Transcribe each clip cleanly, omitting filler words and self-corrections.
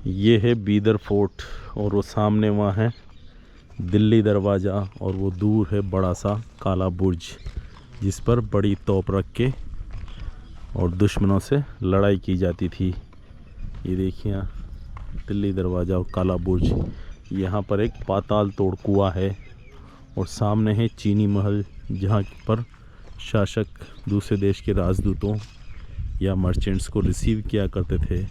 ये है बीदर फोर्ट और वो सामने वहाँ है दिल्ली दरवाज़ा और वो दूर है बड़ा सा काला बुर्ज जिस पर बड़ी तोप रख के और दुश्मनों से लड़ाई की जाती थी। ये देखिए दिल्ली दरवाज़ा और काला बुर्ज। यहाँ पर एक पाताल तोड़ कुआं है और सामने है चीनी महल जहाँ पर शासक दूसरे देश के राजदूतों या मर्चेंट्स को रिसीव किया करते थे।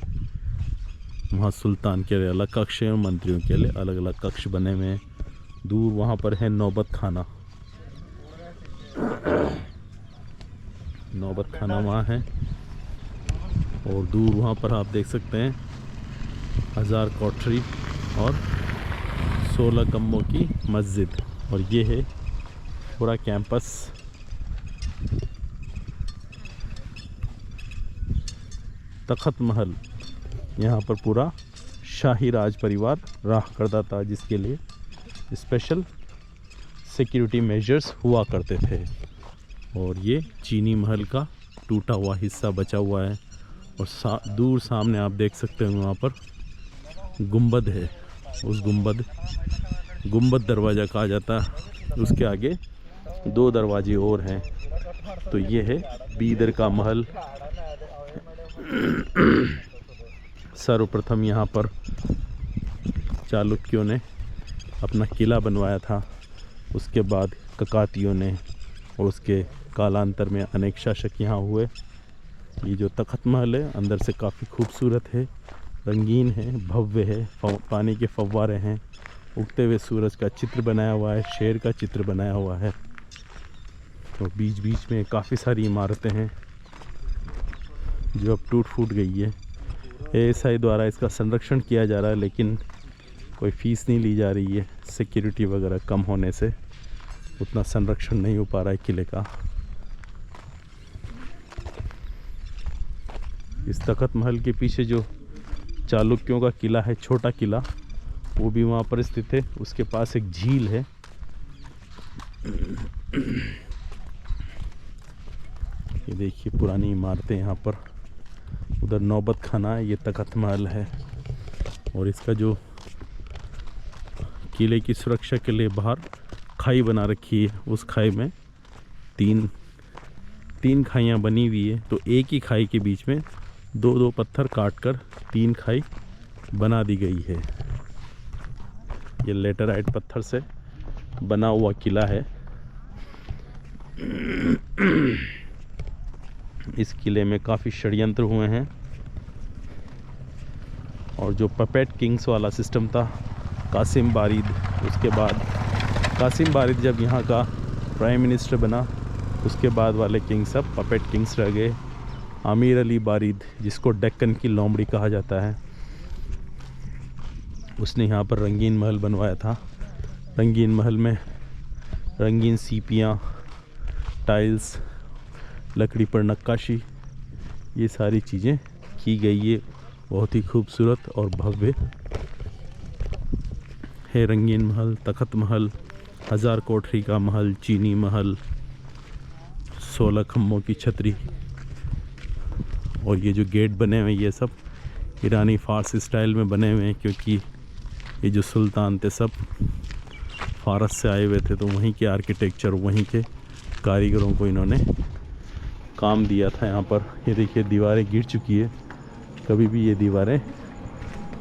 वहाँ सुल्तान के लिए अलग कक्ष है और मंत्रियों के लिए अलग अलग कक्ष बने हुए हैं। दूर वहाँ पर है नौबत खाना, नौबत खाना वहाँ है। और दूर वहाँ पर आप देख सकते हैं हज़ार कोठरी और 16 कम्बों की मस्जिद। और ये है पूरा कैंपस। तख़त महल, यहाँ पर पूरा शाही राज परिवार रहा करता था जिसके लिए स्पेशल सिक्योरिटी मेजर्स हुआ करते थे। और ये चीनी महल का टूटा हुआ हिस्सा बचा हुआ है। और दूर सामने आप देख सकते हैं वहाँ पर गुंबद है। उस गुंबद दरवाज़ा कहा जाता है। उसके आगे 2 दरवाजे और हैं। तो ये है बीदर का महल। सर्वप्रथम यहाँ पर चालुक्यों ने अपना किला बनवाया था। उसके बाद ककातियों ने और उसके कालांतर में अनेक शासक यहाँ हुए। ये जो तख़त महल है अंदर से काफ़ी खूबसूरत है, रंगीन है, भव्य है। पानी के फव्वारे हैं, उगते हुए सूरज का चित्र बनाया हुआ है, शेर का चित्र बनाया हुआ है। तो बीच बीच में काफ़ी सारी इमारतें हैं जो अब टूट फूट गई है। एएसआई द्वारा इसका संरक्षण किया जा रहा है लेकिन कोई फ़ीस नहीं ली जा रही है। सिक्योरिटी वगैरह कम होने से उतना संरक्षण नहीं हो पा रहा है किले का। इस तख़त महल के पीछे जो चालुक्यों का किला है, छोटा किला, वो भी वहाँ पर स्थित है। उसके पास एक झील है। ये देखिए पुरानी इमारतें यहाँ पर। उधर नौबत खाना है, ये तख़त महल है। और इसका जो किले की सुरक्षा के लिए बाहर खाई बना रखी है, उस खाई में तीन खाइयाँ बनी हुई है। तो एक ही खाई के बीच में 2-2 पत्थर काटकर 3 खाई बना दी गई है। ये लेटराइट पत्थर से बना हुआ किला है। इस किले में काफ़ी षड्यंत्र हुए हैं। और जो पपेट किंग्स वाला सिस्टम था, कासिम बारिद, उसके बाद कासिम बारिद जब यहाँ का प्राइम मिनिस्टर बना, उसके बाद वाले किंग सब पपेट किंग्स रह गए। आमिर अली बारिद, जिसको डेक्कन की लोमड़ी कहा जाता है, उसने यहाँ पर रंगीन महल बनवाया था। रंगीन महल में रंगीन सीपियाँ, टाइल्स, लकड़ी पर नक्काशी, ये सारी चीज़ें की गई है। बहुत ही खूबसूरत और भव्य है रंगीन महल, तख़त महल, 1000 कोठरी का महल, चीनी महल, 16 खम्भों की छतरी। और ये जो गेट बने हुए हैं ये सब ईरानी फ़ारसी स्टाइल में बने हुए हैं, क्योंकि ये जो सुल्तान थे सब फ़ारस से आए हुए थे। तो वहीं के आर्किटेक्चर, वहीं के कारीगरों को इन्होंने काम दिया था यहाँ पर। ये देखिए दीवारें गिर चुकी है, कभी भी ये दीवारें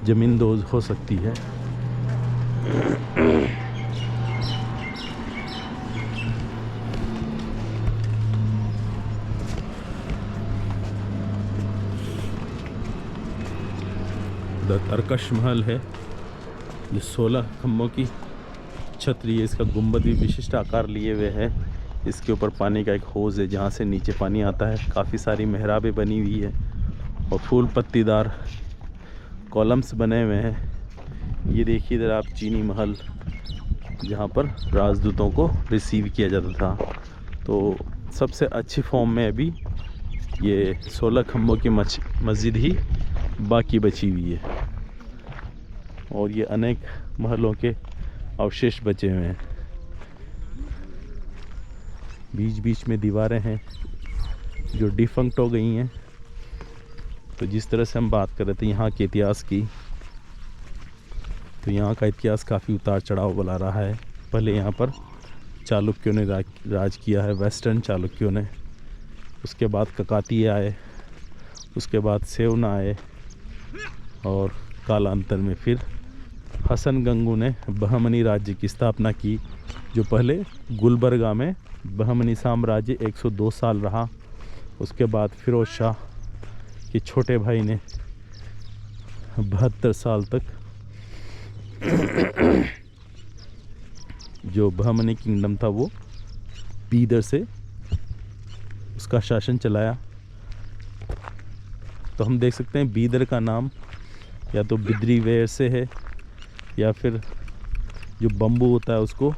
ज़मींदोज़ हो सकती है। तरकश महल है, ये 16 खम्भों की छतरी है। इसका गुंबद भी विशिष्ट आकार लिए हुए है। इसके ऊपर पानी का एक हौज़ है जहाँ से नीचे पानी आता है। काफ़ी सारी मेहराबें बनी हुई है और फूल पत्तीदार कॉलम्स बने हुए हैं। ये देखिए इधर आप चीनी महल, जहाँ पर राजदूतों को रिसीव किया जाता था। तो सबसे अच्छी फॉर्म में अभी ये 16 खम्भों की मस्जिद ही बाकी बची हुई है। और ये अनेक महलों के अवशेष बचे हुए हैं। बीच बीच में दीवारें हैं जो डिफंक्ट हो गई हैं। तो जिस तरह से हम बात कर रहे थे यहाँ के इतिहास की, तो यहाँ का इतिहास काफ़ी उतार चढ़ाव वाला रहा है। पहले यहाँ पर चालुक्यों ने राज किया है, वेस्टर्न चालुक्यों ने। उसके बाद ककातीय आए, उसके बाद सेवना आए, और कालांतर में फिर हसन गंगू ने बहमनी राज्य की स्थापना की, जो पहले गुलबर्गा में बहमनी साम्राज्य 102 साल रहा। उसके बाद फिरोज शाह के छोटे भाई ने 72 साल तक जो बहमनी किंगडम था वो बीदर से उसका शासन चलाया। तो हम देख सकते हैं बीदर का नाम या तो बिदरी वेर से है, या फिर जो बम्बू होता है उसको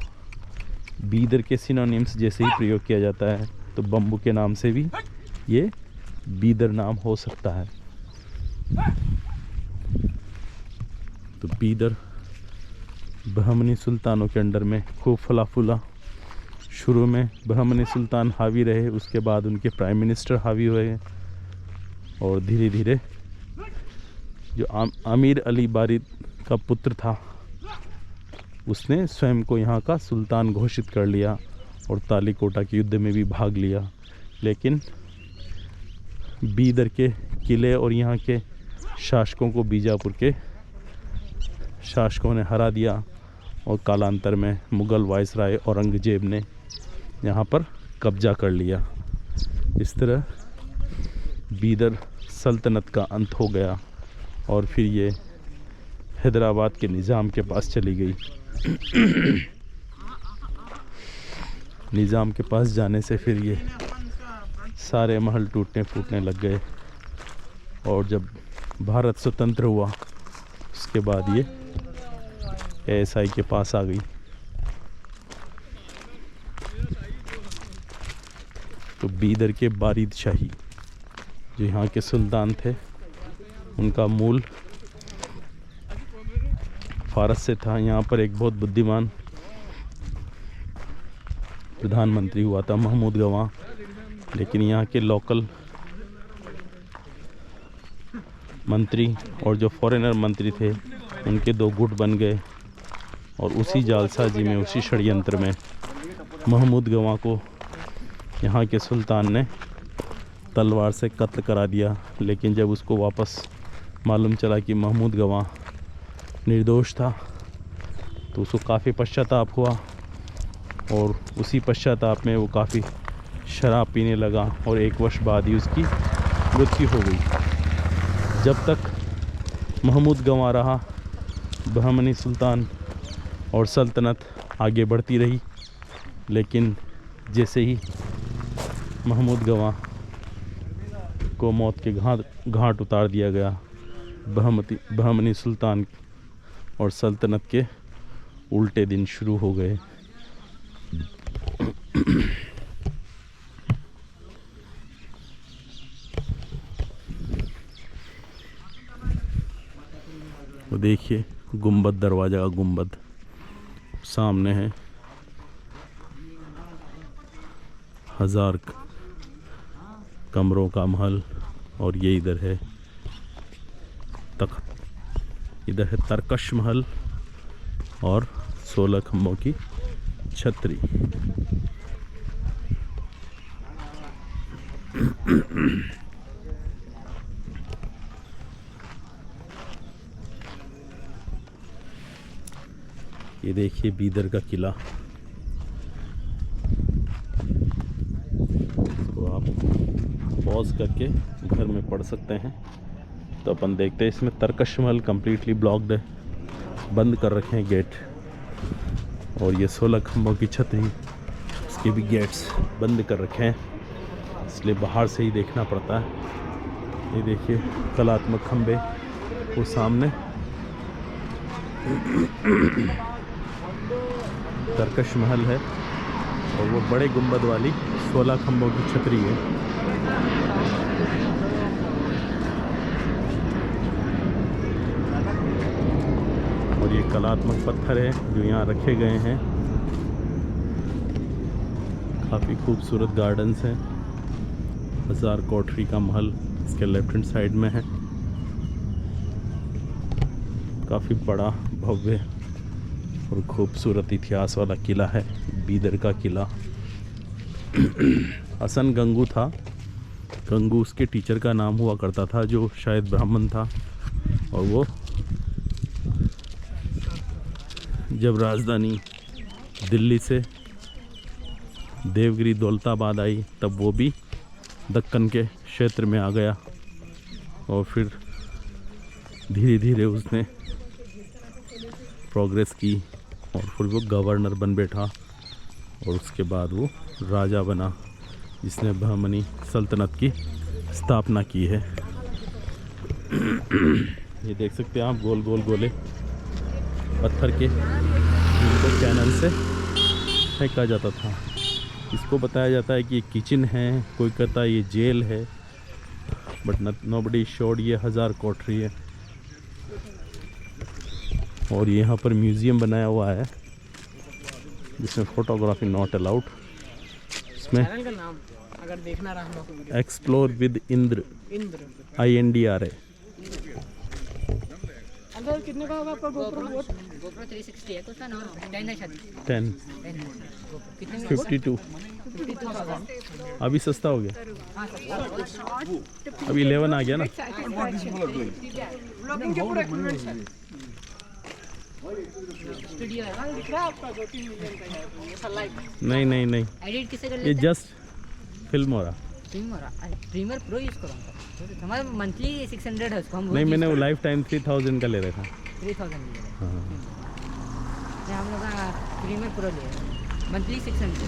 बीदर के सिनोनिम्स जैसे ही प्रयोग किया जाता है, तो बम्बू के नाम से भी ये बीदर नाम हो सकता है। तो बीदर बहमनी सुल्तानों के अंडर में खूब फला फूला। शुरू में बहमनी सुल्तान हावी रहे, उसके बाद उनके प्राइम मिनिस्टर हावी हुए, और धीरे धीरे जो आमिर अली बारिद का पुत्र था उसने स्वयं को यहाँ का सुल्तान घोषित कर लिया और तालीकोटा के युद्ध में भी भाग लिया। लेकिन बीदर के किले और यहाँ के शासकों को बीजापुर के शासकों ने हरा दिया, और कालांतर में मुग़ल वायसराय औरंगजेब ने यहाँ पर कब्जा कर लिया। इस तरह बीदर सल्तनत का अंत हो गया, और फिर ये हैदराबाद के निज़ाम के पास चली गई। निज़ाम के पास जाने से फिर ये सारे महल टूटने फूटने लग गए, और जब भारत स्वतंत्र हुआ उसके बाद ये एएसआई के पास आ गई। तो बीदर के बारिद शाही जो यहाँ के सुल्तान थे, उनका मूल फारस से था। यहाँ पर एक बहुत बुद्धिमान प्रधानमंत्री हुआ था महमूद गवाह, लेकिन यहाँ के लोकल मंत्री और जो फॉरेनर मंत्री थे उनके दो गुट बन गए, और उसी जालसाजी में, उसी षड्यंत्र में महमूद गवाह को यहाँ के सुल्तान ने तलवार से कत्ल करा दिया। लेकिन जब उसको वापस मालूम चला कि महमूद गवाह निर्दोष था, तो उसको काफ़ी पश्चाताप हुआ, और उसी पश्चाताप में वो काफ़ी शराब पीने लगा, और 1 वर्ष बाद ही उसकी मृत्यु हो गई। जब तक महमूद गवाह रहा, बहमनी सुल्तान और सल्तनत आगे बढ़ती रही। लेकिन जैसे ही महमूद गवाह को मौत के घाट उतार दिया गया, बहमनी सुल्तान और सल्तनत के उल्टे दिन शुरू हो गए। वो देखिए गुंबद, दरवाज़ा का गुंबद सामने है। 1000 कमरों का महल, और ये इधर है तख्त, इधर है तरकश महल और 16 खम्भों की छतरी। ये देखिए बीदर का किला। इसको आप पॉज करके घर में पढ़ सकते हैं। तो अपन देखते हैं, इसमें तरकश महल कम्प्लीटली ब्लॉक्ड है, बंद कर रखे हैं गेट, और ये 16 खम्भों की छतरी, उसके भी गेट्स बंद कर रखे हैं, इसलिए बाहर से ही देखना पड़ता है। ये देखिए कलात्मक खम्भे वो सामने तरकश महल है, और वो बड़े गुंबद वाली 16 खम्भों की छतरी है। और ये कलात्मक पत्थर है जो यहाँ रखे गए हैं। काफ़ी खूबसूरत गार्डन्स हैं। 1000 कोठरी का महल इसके लेफ्ट हैंड साइड में है। काफ़ी बड़ा भव्य और खूबसूरत इतिहास वाला किला है बीदर का किला। हसन गंगू था, गंगू उसके टीचर का नाम हुआ करता था जो शायद ब्राह्मण था। और वो जब राजधानी दिल्ली से देवगिरी दौलताबाद आई तब वो भी दक्कन के क्षेत्र में आ गया और फिर धीरे धीरे उसने प्रोग्रेस की और फिर वो गवर्नर बन बैठा और उसके बाद वो राजा बना जिसने बहमनी सल्तनत की स्थापना की है। ये देख सकते हैं आप गोल गोल गोले पत्थर के, जिनको कैनन से फेंका जाता था। इसको बताया जाता है कि ये किचन है, कोई कहता है ये जेल है, बट नोबडी शोड ये 1000 कोठरी है। और यहाँ पर म्यूज़ियम बनाया हुआ है जिसमें फोटोग्राफी नॉट अलाउड। इसमें चैनल का नाम अगर देखना रहा तो एक्सप्लोर विद इंद्र INDRA। अंदर कितने का होगा आपका GoPro 360 है, तो उसका नाम 10 है शायद। 10 कितने में? 52 52,000। अभी सस्ता हो गया, हाँ सर। अभी 11 आ गया ना। स्टूडियो है। दिख रहा है आपका 2-3 मिलियन का है ऐसा लाइक। नहीं नहीं नहीं, एडिट किसे कर ये लेते हैं? जस्ट फिल्म हो रहा। प्रीमियर। अरे प्रीमियर प्रो यूज़ करो सर, हमारा मंथली 600 है उसको हम। नहीं, मैंने वो लाइफ टाइम 3000 का ले रखा। 3000 लिए। हाँ, हम लोग प्रीमियर प्रो लिए मंथली 600।